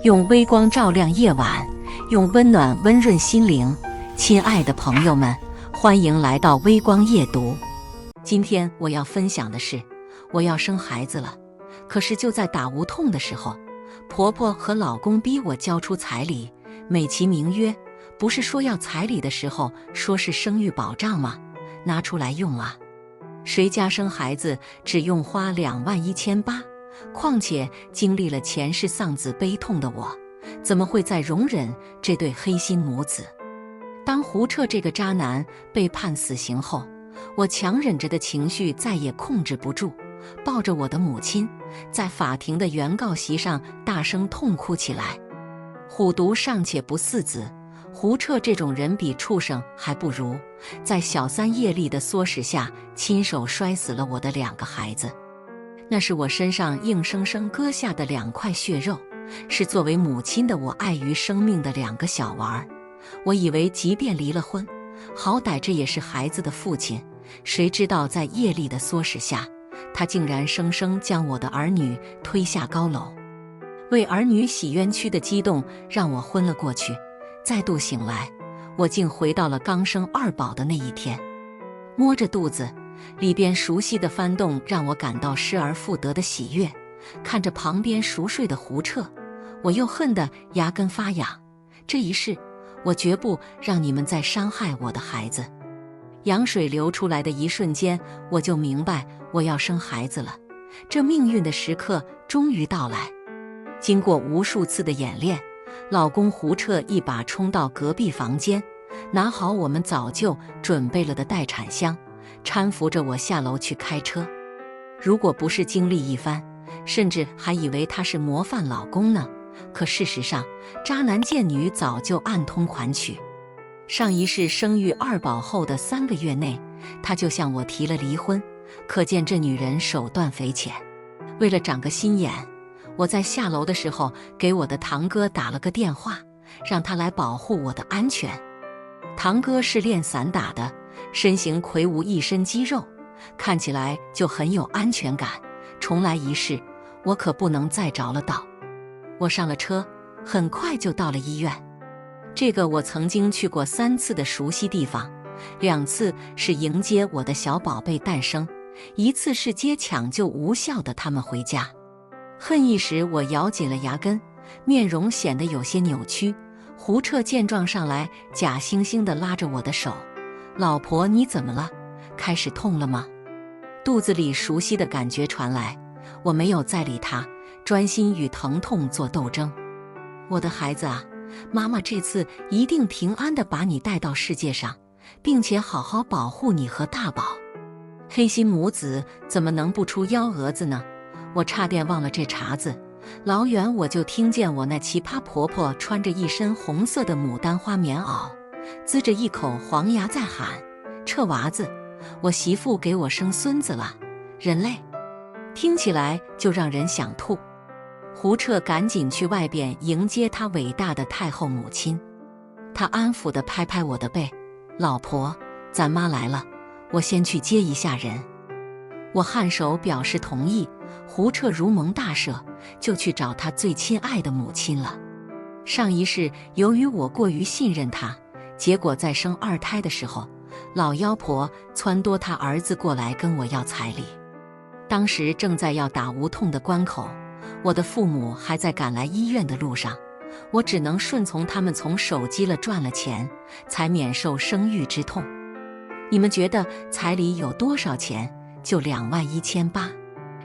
用微光照亮夜晚，用温暖温润心灵。亲爱的朋友们，欢迎来到微光夜读。今天我要分享的是，我要生孩子了，可是就在打无痛的时候，婆婆和老公逼我交出彩礼，美其名曰，不是说要彩礼的时候说是生育保障吗？拿出来用啊！谁家生孩子只用花21800？况且经历了前世丧子悲痛的我，怎么会再容忍这对黑心母子？当胡彻这个渣男被判死刑后，我强忍着的情绪再也控制不住，抱着我的母亲，在法庭的原告席上大声痛哭起来。虎毒尚且不饲子，胡彻这种人比畜生还不如，在小三业力的唆使下，亲手摔死了我的2个孩子。那是我身上硬生生割下的2块血肉，是作为母亲的我爱于生命的2个小娃儿。我以为即便离了婚，好歹这也是孩子的父亲，谁知道在业力的唆使下，他竟然生生将我的儿女推下高楼。为儿女洗冤屈的激动让我昏了过去，再度醒来，我竟回到了刚生2宝的那一天。摸着肚子里边熟悉的翻动，让我感到失而复得的喜悦。看着旁边熟睡的胡彻，我又恨得牙根发痒。这一世，我绝不让你们再伤害我的孩子。羊水流出来的一瞬间，我就明白我要生孩子了。这命运的时刻终于到来。经过无数次的演练，老公胡彻一把冲到隔壁房间，拿好我们早就准备了的待产箱，搀扶着我下楼去开车。如果不是经历一番，甚至还以为他是模范老公呢。可事实上，渣男贱女早就暗通款曲。上一世生育2宝后的3个月内，他就向我提了离婚，可见这女人手段匪浅。为了长个心眼，我在下楼的时候给我的堂哥打了个电话，让他来保护我的安全。堂哥是练散打的，身形魁梧，一身肌肉，看起来就很有安全感。重来一世，我可不能再着了道。我上了车，很快就到了医院。这个我曾经去过3次的熟悉地方，2次是迎接我的小宝贝诞生，1次是接抢救无效的他们回家。恨意时，我咬紧了牙根，面容显得有些扭曲。胡彻见状上来，假惺惺地拉着我的手：“老婆，你怎么了？开始痛了吗？”肚子里熟悉的感觉传来，我没有再理他，专心与疼痛做斗争。我的孩子啊，妈妈这次一定平安地把你带到世界上，并且好好保护你和大宝。黑心母子怎么能不出幺蛾子呢？我差点忘了这茬子，老远我就听见我那奇葩婆婆穿着一身红色的牡丹花棉袄，呲着一口黄牙在喊：“臭娃子，我媳妇给我生孙子了！”人类，听起来就让人想吐。胡彻赶紧去外边迎接他伟大的太后母亲。他安抚地拍拍我的背：“老婆，咱妈来了，我先去接一下人。”我颔首表示同意。胡彻如蒙大赦，就去找他最亲爱的母亲了。上一世由于我过于信任他，结果在生2胎的时候，老妖婆撺掇他儿子过来跟我要彩礼。当时正在要打无痛的关口，我的父母还在赶来医院的路上，我只能顺从他们从手机了赚了钱，才免受生育之痛。你们觉得彩礼有多少钱？就21800。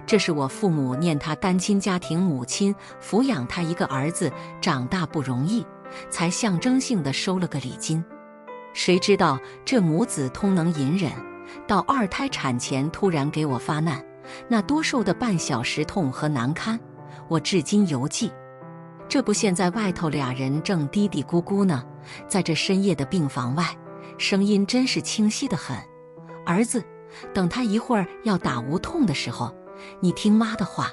这是我父母念他单亲家庭母亲抚养他一个儿子长大不容易，才象征性地收了个礼金。谁知道这母子通能隐忍，到2胎产前突然给我发难，那多受的半小时痛和难堪，我至今犹记。这不，现在外头俩人正嘀嘀咕咕呢，在这深夜的病房外，声音真是清晰得很：“儿子，等他一会儿要打无痛的时候，你听妈的话，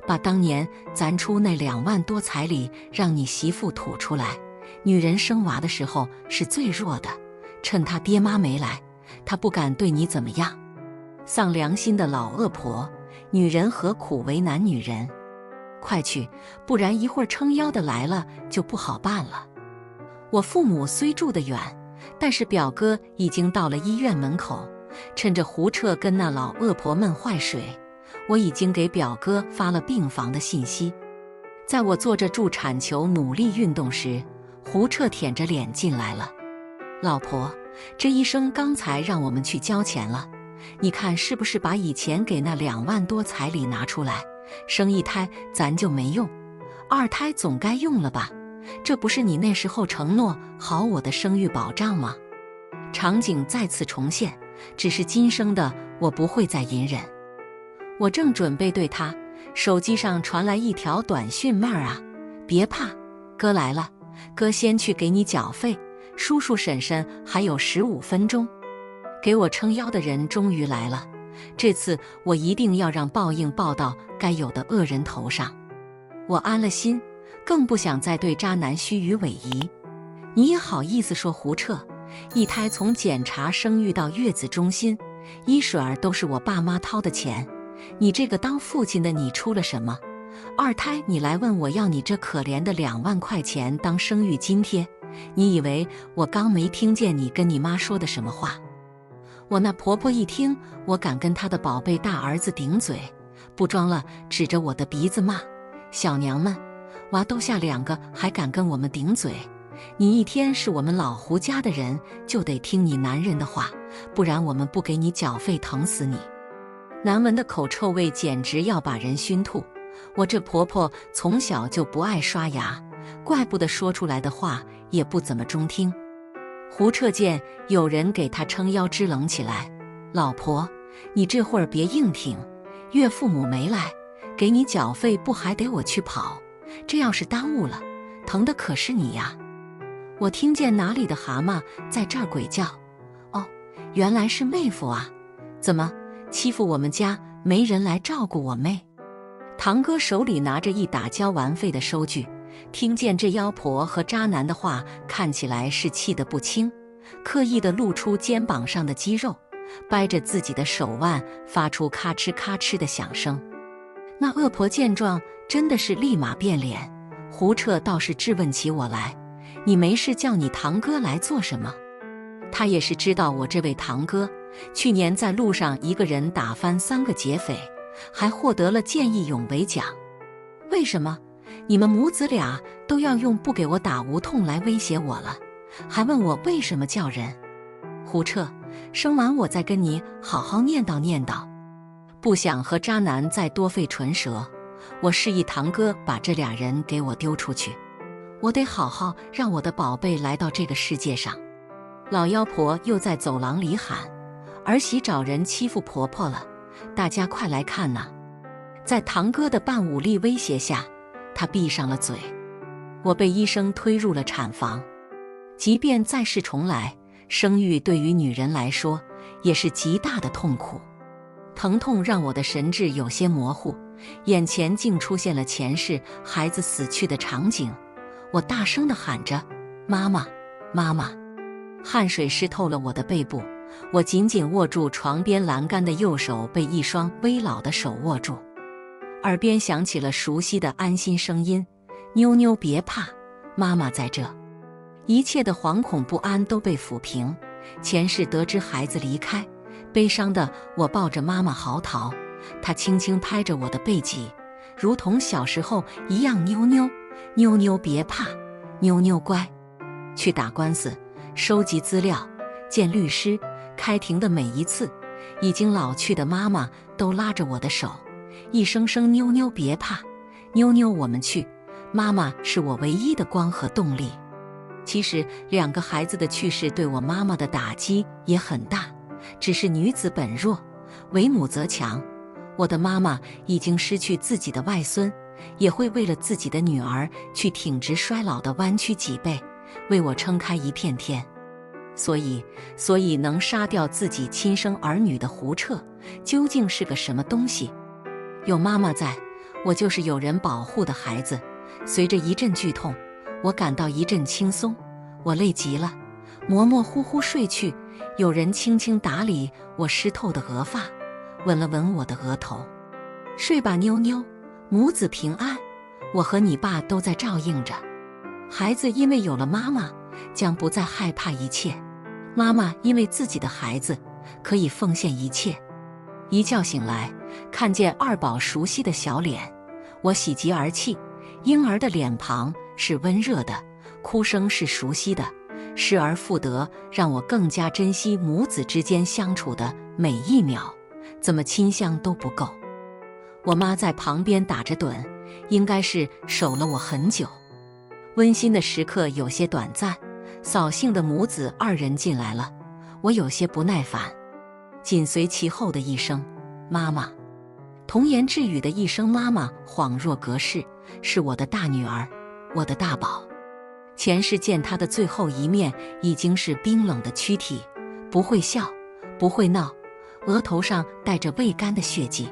把当年咱出那2万多彩礼让你媳妇吐出来。女人生娃的时候是最弱的，趁她爹妈没来，她不敢对你怎么样。丧良心的老恶婆，女人何苦为难女人？快去，不然一会儿撑腰的来了就不好办了。我父母虽住得远，但是表哥已经到了医院门口，趁着胡彻跟那老恶婆们坏水，我已经给表哥发了病房的信息。在我做着助产球努力运动时，胡彻舔着脸进来了。老婆，这医生刚才让我们去交钱了，你看是不是把以前给那2万多彩礼拿出来？生一胎咱就没用，2胎总该用了吧？这不是你那时候承诺好我的生育保障吗？场景再次重现，只是今生的我不会再隐忍。我正准备对他，手机上传来一条短讯：妹儿啊，别怕，哥来了，哥先去给你缴费，叔叔婶婶还有15分钟。给我撑腰的人终于来了，这次我一定要让报应报到该有的恶人头上。我安了心，更不想再对渣男虚与委蛇。你也好意思说胡彻，一胎从检查生育到月子中心，医水儿都是我爸妈掏的钱，你这个当父亲的你出了什么？2胎你来问我要你这可怜的2万块钱当生育津贴，你以为我刚没听见你跟你妈说的什么话？我那婆婆一听我敢跟她的宝贝大儿子顶嘴，不装了，指着我的鼻子骂：小娘们，娃都下2个还敢跟我们顶嘴？你一天是我们老胡家的人，就得听你男人的话，不然我们不给你缴费疼死你。难闻的口臭味简直要把人熏吐。我这婆婆从小就不爱刷牙，怪不得说出来的话也不怎么中听。胡彻见有人给他撑腰，支棱起来：老婆，你这会儿别硬挺，岳父母没来，给你缴费不还得我去跑？这要是耽误了，疼的可是你呀！我听见哪里的蛤蟆在这儿鬼叫，哦，原来是妹夫啊！怎么欺负我们家没人来照顾我妹？堂哥手里拿着一打交完费的收据，听见这妖婆和渣男的话，看起来是气得不轻，刻意地露出肩膀上的肌肉，掰着自己的手腕，发出咔哧咔哧的响声。那恶婆见状，真的是立马变脸。胡彻倒是质问起我来：你没事叫你堂哥来做什么？他也是知道我这位堂哥去年在路上一个人打翻3个劫匪，还获得了见义勇为奖。为什么你们母子俩都要用不给我打无痛来威胁我了？还问我为什么叫人？胡彻，生完我再跟你好好念叨念叨。不想和渣男再多费唇舌，我示意堂哥把这俩人给我丢出去。我得好好让我的宝贝来到这个世界上。老妖婆又在走廊里喊：儿媳找人欺负婆婆了，大家快来看呐！在堂哥的半武力威胁下，他闭上了嘴。我被医生推入了产房。即便再世重来，生育对于女人来说也是极大的痛苦。疼痛让我的神志有些模糊，眼前竟出现了前世孩子死去的场景。我大声地喊着：妈妈，妈妈！汗水湿透了我的背部，我紧紧握住床边栏杆的右手被一双微老的手握住，耳边响起了熟悉的安心声音：妞妞别怕，妈妈在这。一切的惶恐不安都被抚平。前世得知孩子离开，悲伤的我抱着妈妈嚎啕，她轻轻拍着我的背脊，如同小时候一样：妞妞，妞妞别怕，妞妞乖。去打官司，收集资料，见律师，开庭的每一次，已经老去的妈妈都拉着我的手，一声声：妞妞别怕，妞妞我们去。妈妈是我唯一的光和动力。其实2个孩子的去世对我妈妈的打击也很大，只是女子本弱，为母则强。我的妈妈已经失去自己的外孙，也会为了自己的女儿去挺直衰老的弯曲脊背，为我撑开一片天。所以能杀掉自己亲生儿女的胡彻究竟是个什么东西？有妈妈在，我就是有人保护的孩子。随着一阵剧痛，我感到一阵轻松，我累极了，模模糊糊睡去。有人轻轻打理我湿透的额发，吻了吻我的额头。睡吧妞妞，母子平安，我和你爸都在照应着。孩子因为有了妈妈，将不再害怕一切。妈妈因为自己的孩子，可以奉献一切。一觉醒来，看见二宝熟悉的小脸，我喜极而泣。婴儿的脸庞是温热的，哭声是熟悉的，失而复得，让我更加珍惜母子之间相处的每一秒，怎么亲香都不够。我妈在旁边打着盹，应该是守了我很久。温馨的时刻有些短暂，扫兴的母子二人进来了，我有些不耐烦。紧随其后的一声妈妈，童言稚语的一声妈妈恍若隔世，是我的大女儿，我的大宝。前世见她的最后一面，已经是冰冷的躯体，不会笑，不会闹，额头上带着未干的血迹。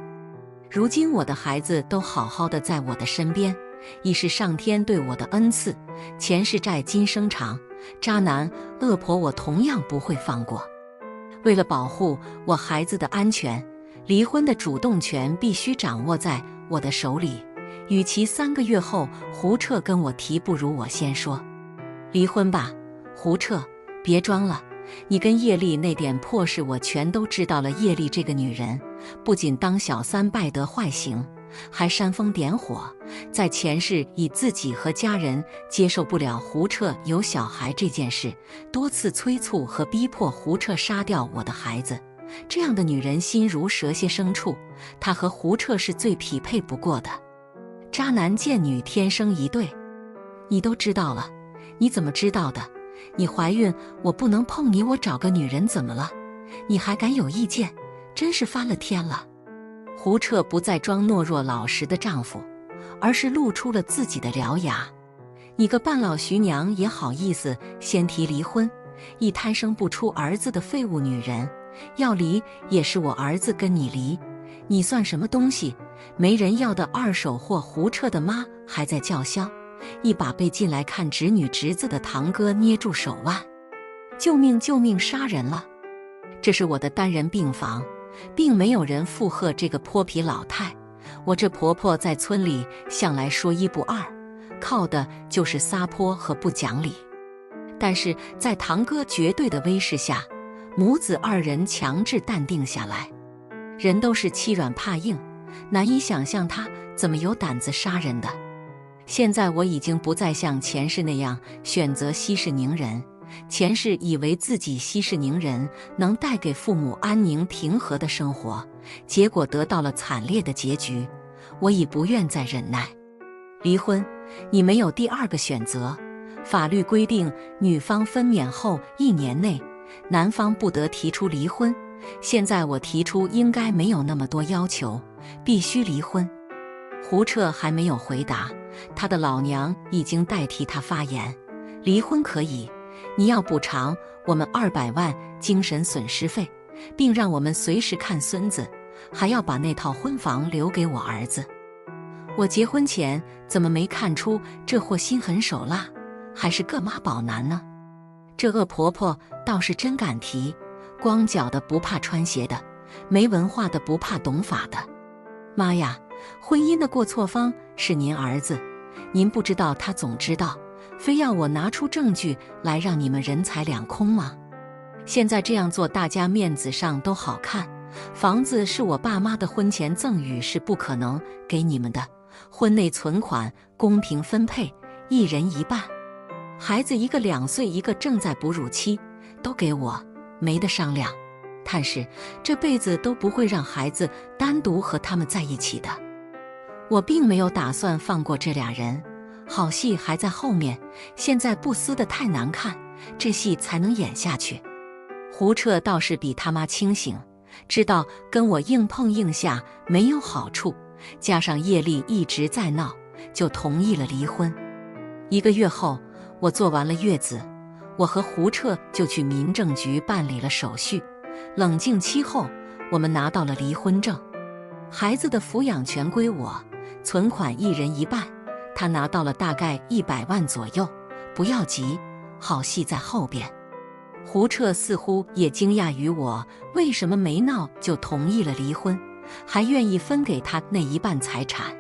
如今我的孩子都好好的在我的身边，已是上天对我的恩赐。前世债今生偿，渣男恶婆我同样不会放过。为了保护我孩子的安全，离婚的主动权必须掌握在我的手里。与其3个月后胡彻跟我提，不如我先说离婚吧。胡彻，别装了，你跟叶丽那点破事我全都知道了。叶丽这个女人，不仅当小三败得坏行，还煽风点火，在前世以自己和家人接受不了胡彻有小孩这件事，多次催促和逼迫胡彻杀掉我的孩子。这样的女人心如蛇蝎牲畜，她和胡彻是最匹配不过的。渣男贱女天生一对，你都知道了。你怎么知道的？你怀孕，我不能碰你，我找个女人怎么了？你还敢有意见？真是翻了天了。胡彻不再装懦弱老实的丈夫，而是露出了自己的獠牙。你个半老徐娘也好意思先提离婚，一胎生不出儿子的废物女人，要离也是我儿子跟你离，你算什么东西？没人要的二手货。胡彻的妈还在叫嚣，一把被进来看侄女侄子的堂哥捏住手腕，救命救命，杀人了！这是我的单人病房，并没有人附和这个泼皮老太。我这婆婆在村里向来说一不二，靠的就是撒泼和不讲理。但是在堂哥绝对的威势下，母子二人强制淡定下来。人都是欺软怕硬，难以想象他怎么有胆子杀人的。现在我已经不再像前世那样选择息事宁人，前世以为自己息事宁人能带给父母安宁平和的生活，结果得到了惨烈的结局。我已不愿再忍耐。离婚，你没有第二个选择。法律规定，女方分娩后1年内，男方不得提出离婚。现在我提出应该没有那么多要求，必须离婚。胡彻还没有回答，他的老娘已经代替他发言。离婚可以，你要补偿我们200万精神损失费，并让我们随时看孙子，还要把那套婚房留给我儿子。我结婚前怎么没看出这货心狠手辣，还是个妈宝男呢？这恶婆婆倒是真敢提，光脚的不怕穿鞋的，没文化的不怕懂法的。妈呀，婚姻的过错方是您儿子，您不知道他总知道，非要我拿出证据来让你们人财两空吗？现在这样做大家面子上都好看，房子是我爸妈的婚前赠与，是不可能给你们的，婚内存款公平分配，1人1半，孩子一个2岁，一个正在哺乳期，都给我，没得商量。但是这辈子都不会让孩子单独和他们在一起的。我并没有打算放过这俩人，好戏还在后面，现在不撕得太难看，这戏才能演下去。胡彻倒是比他妈清醒，知道跟我硬碰硬下没有好处，加上叶丽一直在闹，就同意了离婚。1个月后，我做完了月子，我和胡彻就去民政局办理了手续。冷静期后，我们拿到了离婚证，孩子的抚养权归我，存款1人1半，他拿到了大概100万左右。不要急，好戏在后边。胡彻似乎也惊讶于我为什么没闹就同意了离婚，还愿意分给他那1半财产。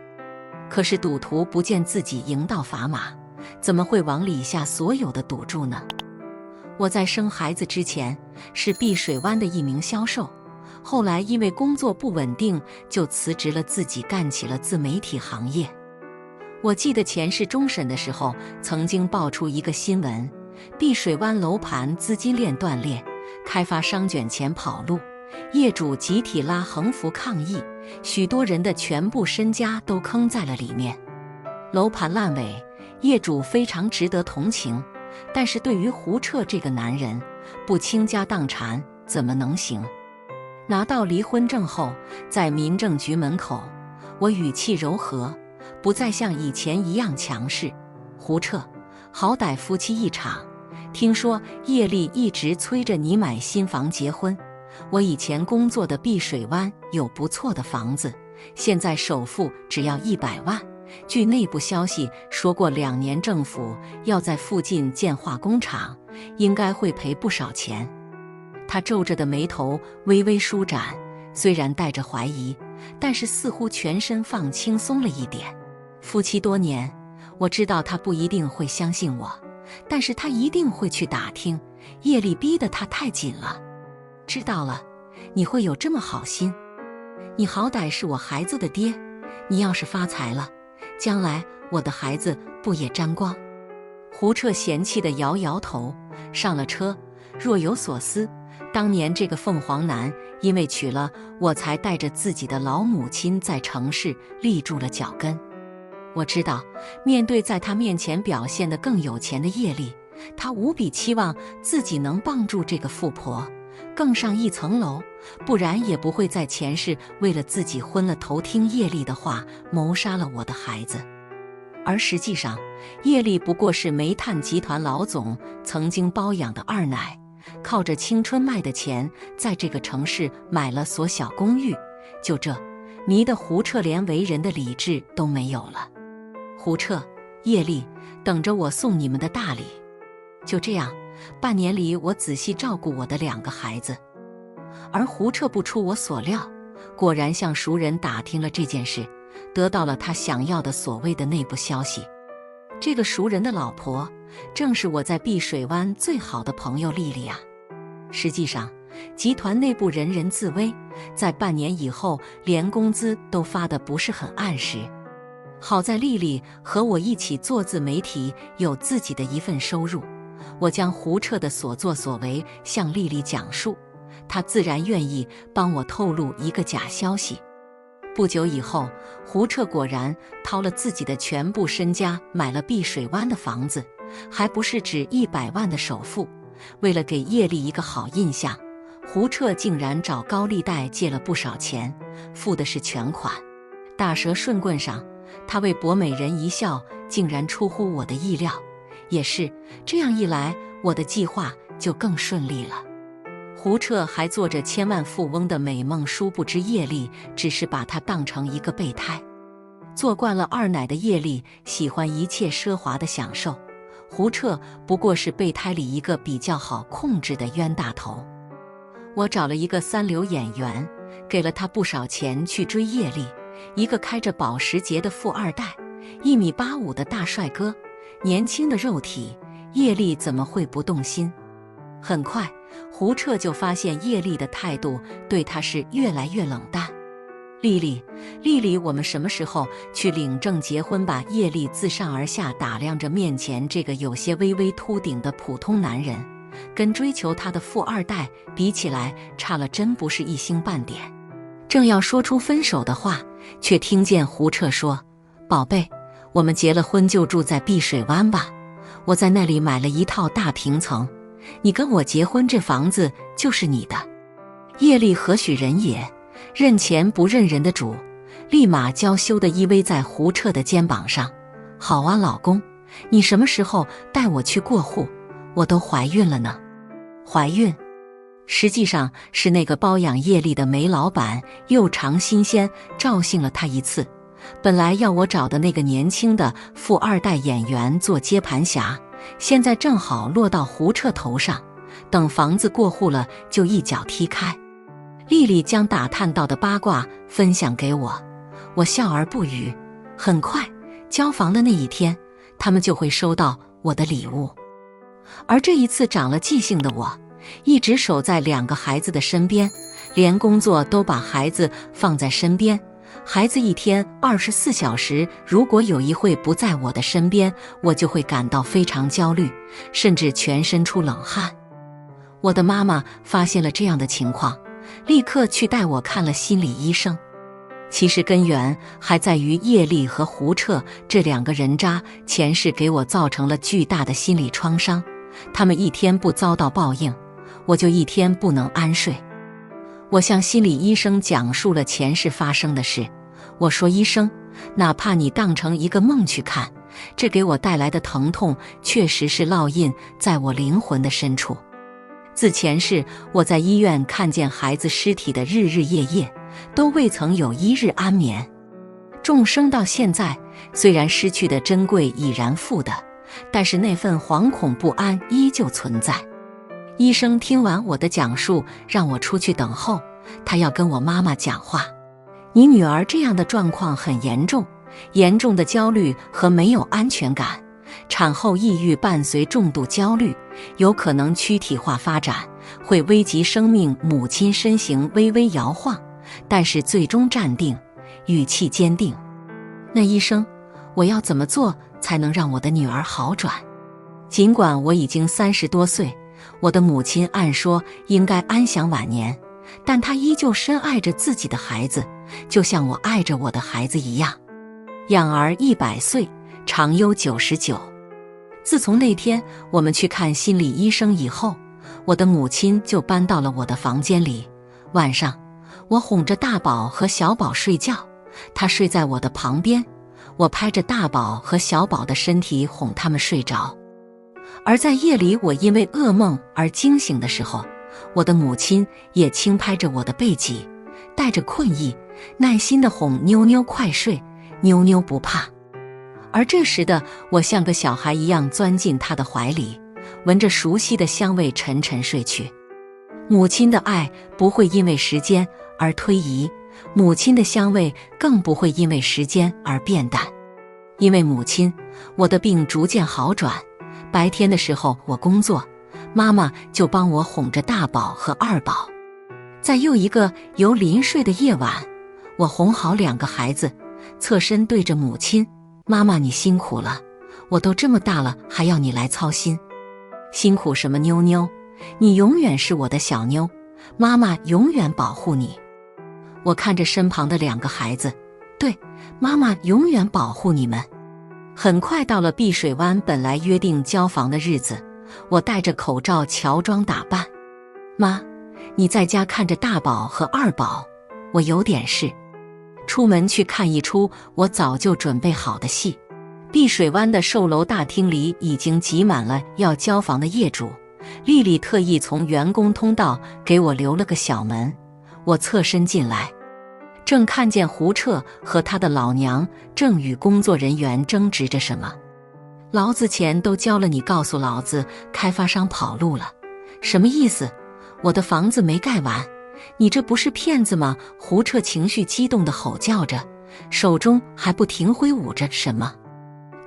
可是赌徒不见自己赢到砝码，怎么会往里下所有的赌注呢？我在生孩子之前是碧水湾的一名销售，后来因为工作不稳定，就辞职了，自己干起了自媒体行业。我记得前世终审的时候，曾经爆出一个新闻，碧水湾楼盘资金链断裂，开发商卷钱跑路，业主集体拉横幅抗议，许多人的全部身家都坑在了里面。楼盘烂尾，业主非常值得同情，但是对于胡彻这个男人，不倾家荡产怎么能行？拿到离婚证后，在民政局门口，我语气柔和，不再像以前一样强势。胡彻，好歹夫妻一场，听说叶丽一直催着你买新房结婚。我以前工作的碧水湾有不错的房子，现在首付只要100万。据内部消息说过，2年政府要在附近建化工厂，应该会赔不少钱。他皱着的眉头微微舒展，虽然带着怀疑，但是似乎全身放轻松了一点。夫妻多年，我知道他不一定会相信我，但是他一定会去打听。叶丽逼得他太紧了。知道了，你会有这么好心？你好歹是我孩子的爹，你要是发财了，将来我的孩子不也沾光？胡彻嫌弃地摇摇头，上了车，若有所思。当年这个凤凰男，因为娶了我，才带着自己的老母亲在城市立住了脚跟。我知道，面对在他面前表现得更有钱的叶丽，他无比期望自己能帮助这个富婆更上一层楼，不然也不会在前世为了自己昏了头听叶丽的话，谋杀了我的孩子。而实际上，叶丽不过是煤炭集团老总曾经包养的二奶，靠着青春卖的钱，在这个城市买了所小公寓。就这，迷得胡彻连为人的理智都没有了。胡彻，叶丽，等着我送你们的大礼。就这样，半年里我仔细照顾我的2个孩子。而胡彻不出我所料，果然向熟人打听了这件事，得到了他想要的所谓的内部消息。这个熟人的老婆，正是我在碧水湾最好的朋友丽丽啊。实际上，集团内部人人自危，在半年以后，连工资都发得不是很按时。好在丽丽和我一起做自媒体，有自己的一份收入。我将胡彻的所作所为向丽丽讲述，她自然愿意帮我透露一个假消息。不久以后，胡彻果然掏了自己的全部身家买了碧水湾的房子，还不是只100万的首付。为了给叶丽一个好印象，胡彻竟然找高利贷借了不少钱，付的是全款。大蛇顺棍上，他为博美人一笑，竟然出乎我的意料。也是这样一来，我的计划就更顺利了。胡彻还做着千万富翁的美梦，殊不知叶丽只是把他当成一个备胎。做惯了二奶的叶丽喜欢一切奢华的享受，胡彻不过是备胎里一个比较好控制的冤大头。我找了一个三流演员，给了他不少钱去追叶丽，一个开着保时捷的富二代，1.85米的大帅哥，年轻的肉体，叶丽怎么会不动心？很快，胡彻就发现叶丽的态度对他是越来越冷淡。丽丽，我们什么时候去领证结婚吧？叶丽自上而下打量着面前这个有些微微秃顶的普通男人，跟追求他的富二代比起来，差了真不是一星半点。正要说出分手的话，却听见胡彻说：“宝贝，我们结了婚就住在碧水湾吧，我在那里买了一套大平层，你跟我结婚，这房子就是你的。”叶丽何许人也，认钱不认人的主，立马娇羞地依偎在胡彻的肩膀上。好啊，老公，你什么时候带我去过户？我都怀孕了呢。怀孕？实际上是那个包养叶丽的煤老板又尝新鲜，照应了他一次。本来要我找的那个年轻的富二代演员做接盘侠，现在正好落到胡彻头上，等房子过户了就一脚踢开。丽丽将打探到的八卦分享给我，我笑而不语。很快，交房的那一天，他们就会收到我的礼物。而这一次长了记性的我，一直守在2个孩子的身边，连工作都把孩子放在身边。孩子一天24小时，如果有一会不在我的身边，我就会感到非常焦虑，甚至全身出冷汗。我的妈妈发现了这样的情况，立刻去带我看了心理医生。其实根源还在于叶丽和胡彻这2个人渣，前世给我造成了巨大的心理创伤。他们一天不遭到报应，我就一天不能安睡。我向心理医生讲述了前世发生的事。我说，医生，哪怕你当成一个梦去看，这给我带来的疼痛确实是烙印在我灵魂的深处。自前世我在医院看见孩子尸体的日日夜夜，都未曾有一日安眠。众生到现在，虽然失去的珍贵已然复得，但是那份惶恐不安依旧存在。医生听完我的讲述，让我出去等候，他要跟我妈妈讲话。你女儿这样的状况很严重，严重的焦虑和没有安全感，产后抑郁伴随重度焦虑，有可能躯体化发展，会危及生命。母亲身形微微摇晃，但是最终站定，语气坚定。那医生，我要怎么做才能让我的女儿好转？尽管我已经30多岁，我的母亲按说应该安享晚年，但她依旧深爱着自己的孩子，就像我爱着我的孩子一样。养儿100岁，长忧99。自从那天我们去看心理医生以后，我的母亲就搬到了我的房间里。晚上，我哄着大宝和小宝睡觉，她睡在我的旁边，我拍着大宝和小宝的身体哄他们睡着。而在夜里我因为噩梦而惊醒的时候，我的母亲也轻拍着我的背脊，带着困意，耐心地哄妞妞快睡，妞妞不怕。而这时的我像个小孩一样钻进她的怀里，闻着熟悉的香味沉沉睡去。母亲的爱不会因为时间而推移，母亲的香味更不会因为时间而变淡。因为母亲，我的病逐渐好转。白天的时候我工作，妈妈就帮我哄着大宝和二宝。在又一个由临睡的夜晚，我哄好2个孩子，侧身对着母亲，妈妈你辛苦了，我都这么大了还要你来操心。辛苦什么妞妞，你永远是我的小妞，妈妈永远保护你。我看着身旁的2个孩子，对，妈妈永远保护你们。很快到了碧水湾本来约定交房的日子，我戴着口罩乔装打扮。妈，你在家看着大宝和二宝，我有点事。出门去看一出我早就准备好的戏。碧水湾的售楼大厅里已经挤满了要交房的业主，丽丽特意从员工通道给我留了个小门，我侧身进来，正看见胡彻和他的老娘正与工作人员争执着什么。老子钱都交了，你告诉老子开发商跑路了，什么意思？我的房子没盖完，你这不是骗子吗？胡彻情绪激动地吼叫着，手中还不停挥舞着什么。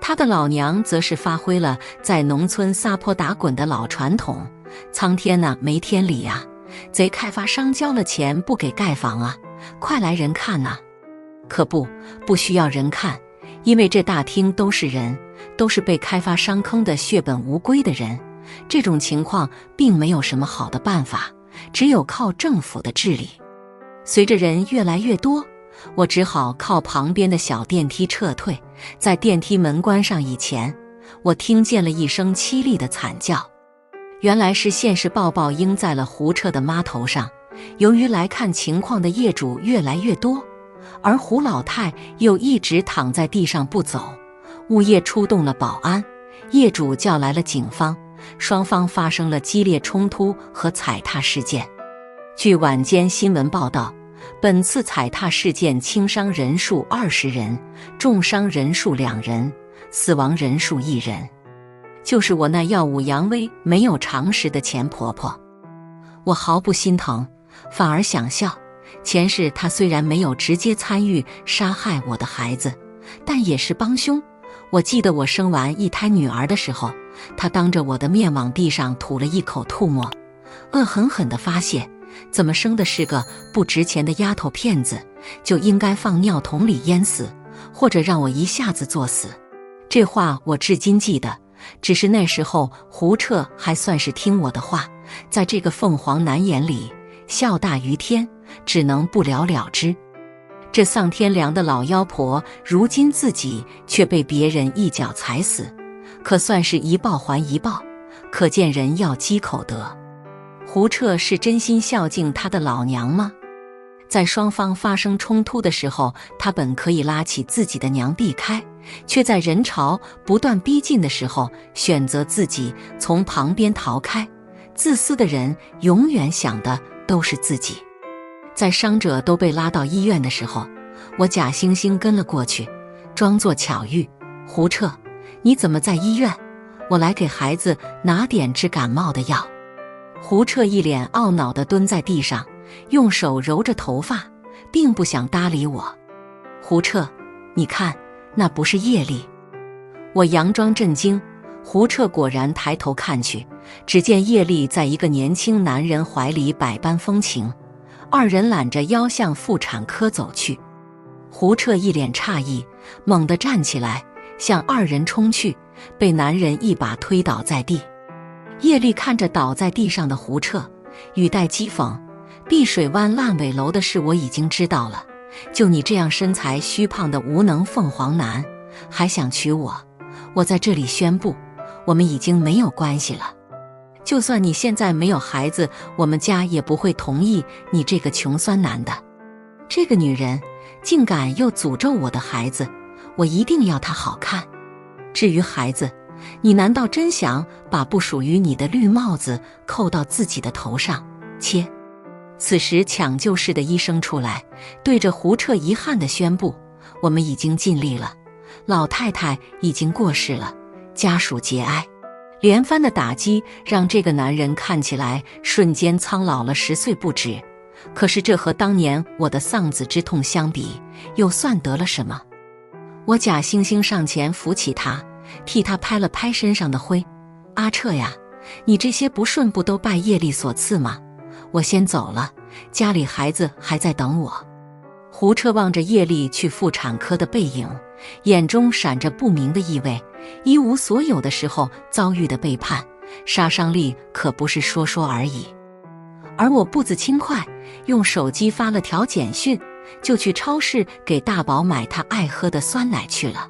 他的老娘则是发挥了在农村撒泼打滚的老传统，苍天呐，没天理啊，贼开发商交了钱不给盖房啊，快来人看呐！可不需要人看，因为这大厅都是人，都是被开发商坑得血本无归的人。这种情况并没有什么好的办法，只有靠政府的治理。随着人越来越多，我只好靠旁边的小电梯撤退。在电梯门关上以前，我听见了一声凄厉的惨叫，原来是现实抱抱应在了胡彻的妈头上。由于来看情况的业主越来越多，而胡老太又一直躺在地上不走，物业出动了保安，业主叫来了警方，双方发生了激烈冲突和踩踏事件。据晚间新闻报道，本次踩踏事件轻伤人数20人，重伤人数2人，死亡人数1人。就是我那耀武扬威、没有常识的前婆婆。我毫不心疼，反而想笑。前世她虽然没有直接参与杀害我的孩子，但也是帮凶。我记得我生完一胎女儿的时候，他当着我的面往地上吐了一口吐沫，恶狠狠地发泄，怎么生的是个不值钱的丫头片子，就应该放尿桶里淹死，或者让我一下子作死。这话我至今记得，只是那时候胡彻还算是听我的话，在这个凤凰男眼里，笑大于天，只能不了了之。这丧天良的老妖婆，如今自己却被别人一脚踩死，可算是一报还一报，可见人要积口德。胡彻是真心孝敬他的老娘吗？在双方发生冲突的时候，他本可以拉起自己的娘避开，却在人潮不断逼近的时候，选择自己从旁边逃开。自私的人永远想的都是自己。在伤者都被拉到医院的时候，我假惺惺跟了过去，装作巧遇。胡彻，你怎么在医院？我来给孩子拿点治感冒的药。胡彻一脸懊恼地蹲在地上，用手揉着头发，并不想搭理我。胡彻，你看，那不是业力。我佯装震惊。胡彻果然抬头看去，只见叶丽在一个年轻男人怀里百般风情，二人揽着腰向妇产科走去。胡彻一脸诧异，猛地站起来向二人冲去，被男人一把推倒在地。叶丽看着倒在地上的胡彻，语带讥讽，碧水湾烂尾楼的事我已经知道了，就你这样身材虚胖的无能凤凰男，还想娶我？我在这里宣布，我们已经没有关系了。就算你现在没有孩子，我们家也不会同意你这个穷酸男的。这个女人竟敢又诅咒我的孩子，我一定要她好看。至于孩子，你难道真想把不属于你的绿帽子扣到自己的头上？切！此时抢救室的医生出来，对着胡彻遗憾地宣布，我们已经尽力了，老太太已经过世了，家属节哀。连番的打击让这个男人看起来瞬间苍老了10岁不止，可是这和当年我的丧子之痛相比，又算得了什么？我假惺惺上前扶起他，替他拍了拍身上的灰。阿彻呀，你这些不顺不都拜业力所赐吗？我先走了，家里孩子还在等我。胡彻望着业力去妇产科的背影，眼中闪着不明的意味。一无所有的时候遭遇的背叛，杀伤力可不是说说而已。而我步子轻快，用手机发了条简讯，就去超市给大宝买他爱喝的酸奶去了。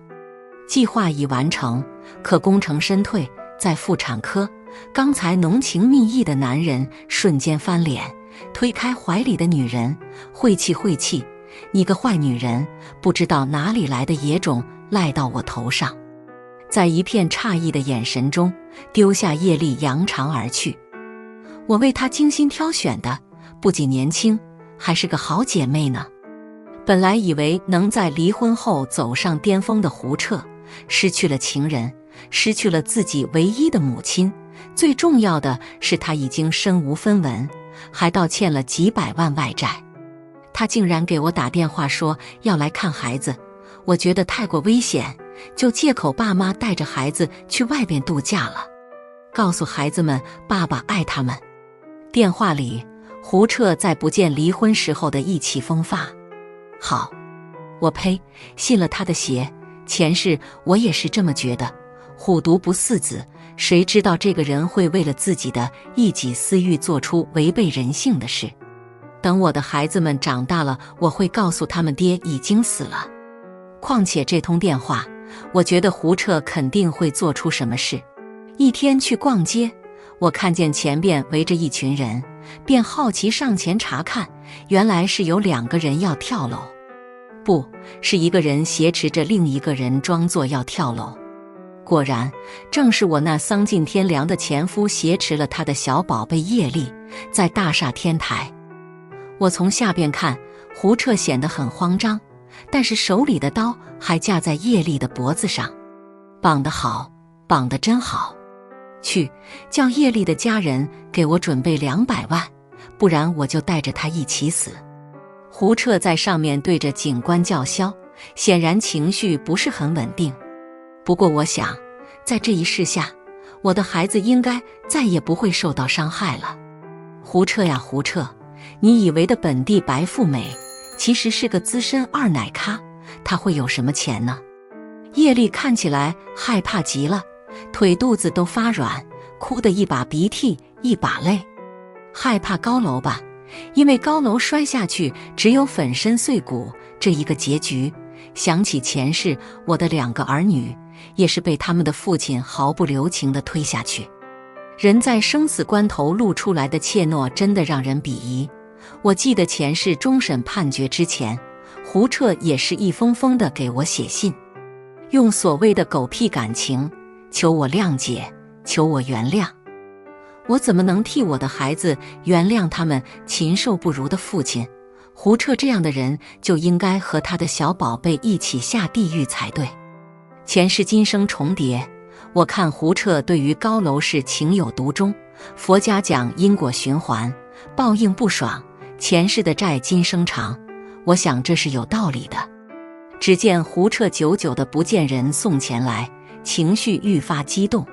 计划已完成，可功成身退，在妇产科，刚才浓情蜜意的男人瞬间翻脸，推开怀里的女人，晦气晦气，你个坏女人，不知道哪里来的野种赖到我头上。在一片诧异的眼神中，丢下业力扬长而去。我为她精心挑选的，不仅年轻，还是个好姐妹呢。本来以为能在离婚后走上巅峰的胡彻，失去了情人，失去了自己唯一的母亲，最重要的是他已经身无分文，还倒欠了几百万外债。他竟然给我打电话说要来看孩子，我觉得太过危险，就借口爸妈带着孩子去外边度假了，告诉孩子们爸爸爱他们。电话里，胡彻再不见离婚时候的意气风发。好，我呸，信了他的邪。前世我也是这么觉得，虎毒不饲子，谁知道这个人会为了自己的一己私欲做出违背人性的事。等我的孩子们长大了，我会告诉他们爹已经死了。况且这通电话，我觉得胡彻肯定会做出什么事。一天去逛街，我看见前边围着一群人，便好奇上前查看，原来是有2个人要跳楼。不是一个人挟持着另一个人装作要跳楼，果然正是我那丧尽天良的前夫挟持了他的小宝贝业力，在大厦天台。我从下边看，胡彻显得很慌张，但是手里的刀还架在业力的脖子上。绑得好，绑得真好。去，叫业力的家人给我准备200万，不然我就带着他一起死。胡彻在上面对着警官叫嚣，显然情绪不是很稳定。不过我想，在这一事下，我的孩子应该再也不会受到伤害了。胡彻呀胡彻，你以为的本地白富美，其实是个资深二奶咖，她会有什么钱呢？叶丽看起来害怕极了，腿肚子都发软，哭得一把鼻涕一把泪。害怕高楼吧，因为高楼摔下去只有粉身碎骨这一个结局。想起前世我的2个儿女，也是被他们的父亲毫不留情地推下去。人在生死关头露出来的怯懦真的让人鄙夷。我记得前世终审判决之前，胡彻也是一封封地给我写信，用所谓的狗屁感情求我谅解，求我原谅。我怎么能替我的孩子原谅他们禽兽不如的父亲？胡彻这样的人就应该和他的小宝贝一起下地狱才对。前世今生重叠，我看胡彻对于高楼是情有独钟。佛家讲因果循环，报应不爽，前世的债今生偿，我想这是有道理的。只见胡彻久久的不见人送钱来，情绪愈发激动。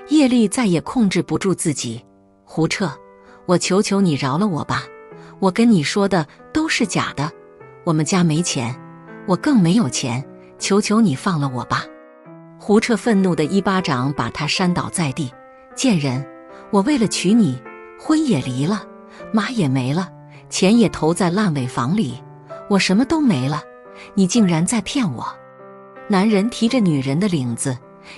叶丽再也控制不住自己，胡彻，我求求你饶了我吧，我跟你说的都是假的，我们家没钱，我更没有钱，求求你放了我吧。胡彻愤怒的一巴掌把他扇倒在地，贱人，我为了娶你，婚也离了，妈也没了，钱也投在烂尾房里，我什么都没了，你竟然在骗我。男人提着女人的领子，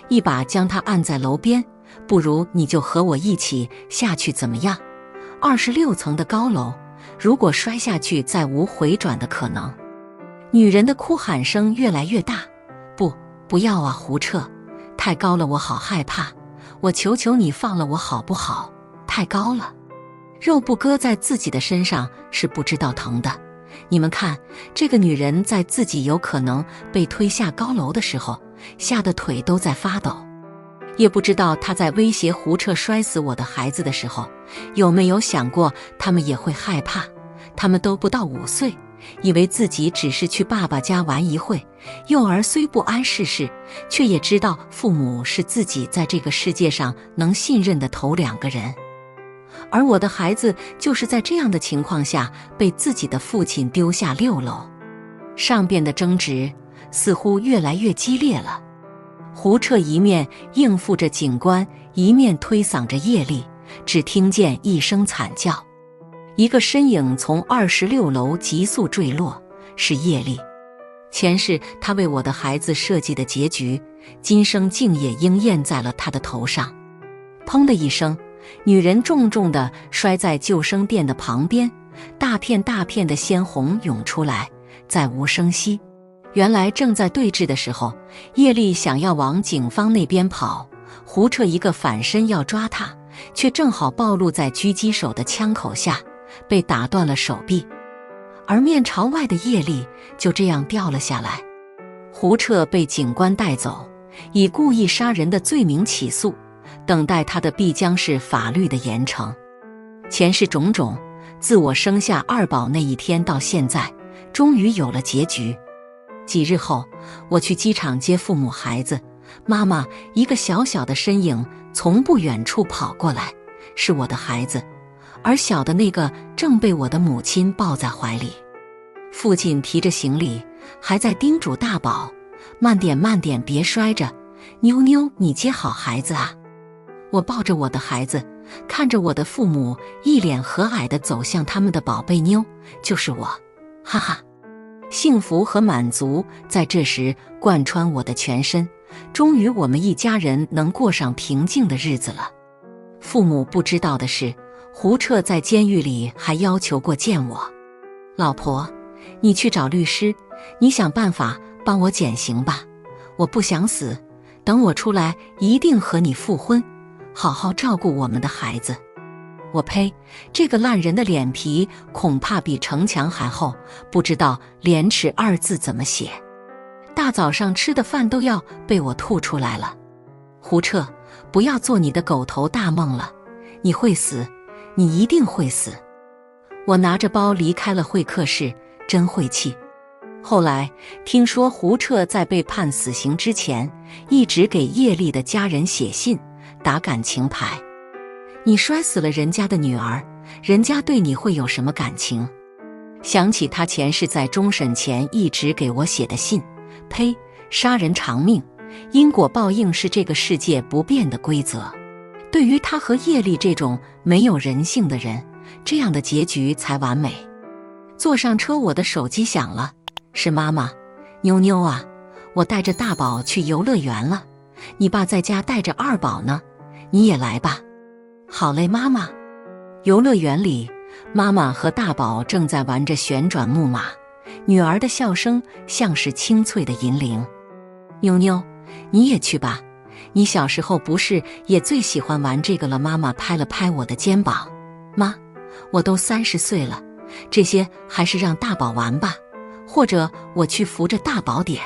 一把将她按在楼边，不如你就和我一起下去怎么样？26层的高楼，如果摔下去再无回转的可能。女人的哭喊声越来越大，不要啊胡彻，太高了，我好害怕，我求求你放了我好不好？太高了，肉不搁在自己的身上是不知道疼的。你们看，这个女人在自己有可能被推下高楼的时候，吓得腿都在发抖。也不知道她在威胁胡彻摔死我的孩子的时候，有没有想过他们也会害怕。他们都不到5岁，以为自己只是去爸爸家玩一会，幼儿虽不谙世事，却也知道父母是自己在这个世界上能信任的头2个人。而我的孩子就是在这样的情况下被自己的父亲丢下6楼。上边的争执似乎越来越激烈了。胡彻一面应付着警官，一面推搡着叶丽，只听见一声惨叫，一个身影从26楼急速坠落，是叶丽。前世他为我的孩子设计的结局，今生竟也应验在了他的头上。砰的一声，女人重重地摔在救生垫的旁边，大片大片的鲜红涌出来，再无声息。原来正在对峙的时候，叶丽想要往警方那边跑，胡彻一个反身要抓她，却正好暴露在狙击手的枪口下，被打断了手臂。而面朝外的叶丽就这样掉了下来。胡彻被警官带走，以故意杀人的罪名起诉，等待他的必将是法律的严惩。前世种种，自我生下2宝那一天到现在，终于有了结局。几日后，我去机场接父母孩子，妈妈一个小小的身影从不远处跑过来，是我的孩子，而小的那个正被我的母亲抱在怀里。父亲提着行李，还在叮嘱大宝，慢点慢点，别摔着，妞妞你接好孩子啊。我抱着我的孩子，看着我的父母一脸和蔼地走向他们的宝贝妞，就是我，哈哈。幸福和满足在这时贯穿我的全身，终于我们一家人能过上平静的日子了。父母不知道的是，胡彻在监狱里还要求过见我。老婆，你去找律师，你想办法帮我减刑吧，我不想死，等我出来一定和你复婚，好好照顾我们的孩子。我呸，这个烂人的脸皮恐怕比城墙还厚，不知道廉耻2字怎么写。大早上吃的饭都要被我吐出来了。胡彻，不要做你的狗头大梦了，你会死，你一定会死。我拿着包离开了会客室，真晦气。后来听说胡彻在被判死刑之前，一直给叶丽的家人写信，打感情牌。你摔死了人家的女儿，人家对你会有什么感情？想起他前世在终审前一直给我写的信，呸！杀人偿命，因果报应是这个世界不变的规则。对于他和叶丽这种没有人性的人，这样的结局才完美。坐上车，我的手机响了，是妈妈。妞妞啊，我带着大宝去游乐园了，你爸在家带着二宝呢，你也来吧。好嘞，妈妈。游乐园里，妈妈和大宝正在玩着旋转木马，女儿的笑声像是清脆的银铃。妞妞，你也去吧，你小时候不是也最喜欢玩这个了？妈妈拍了拍我的肩膀。妈，我都30岁了，这些还是让大宝玩吧，或者我去扶着大宝点。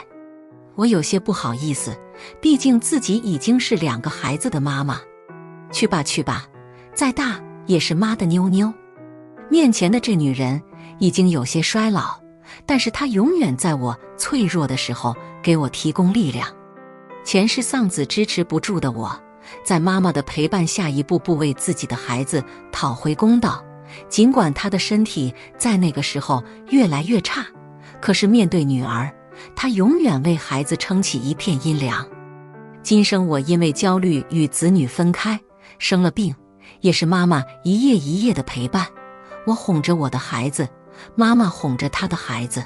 我有些不好意思，毕竟自己已经是2个孩子的妈妈。去吧去吧，再大也是妈的妞妞。面前的这女人已经有些衰老，但是她永远在我脆弱的时候给我提供力量。前世丧子支持不住的我，在妈妈的陪伴下一步步为自己的孩子讨回公道。尽管她的身体在那个时候越来越差，可是面对女儿，她永远为孩子撑起一片阴凉。今生我因为焦虑与子女分开，生了病，也是妈妈一夜一夜的陪伴。我哄着我的孩子，妈妈哄着她的孩子。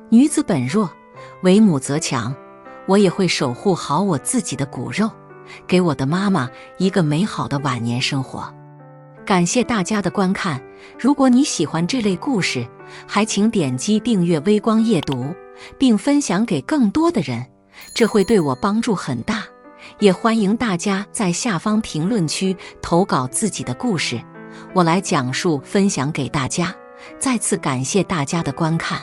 女子本弱，为母则强。我也会守护好我自己的骨肉，给我的妈妈一个美好的晚年生活。感谢大家的观看，如果你喜欢这类故事，还请点击订阅微光夜读，并分享给更多的人，这会对我帮助很大。也欢迎大家在下方评论区投稿自己的故事，我来讲述分享给大家。再次感谢大家的观看。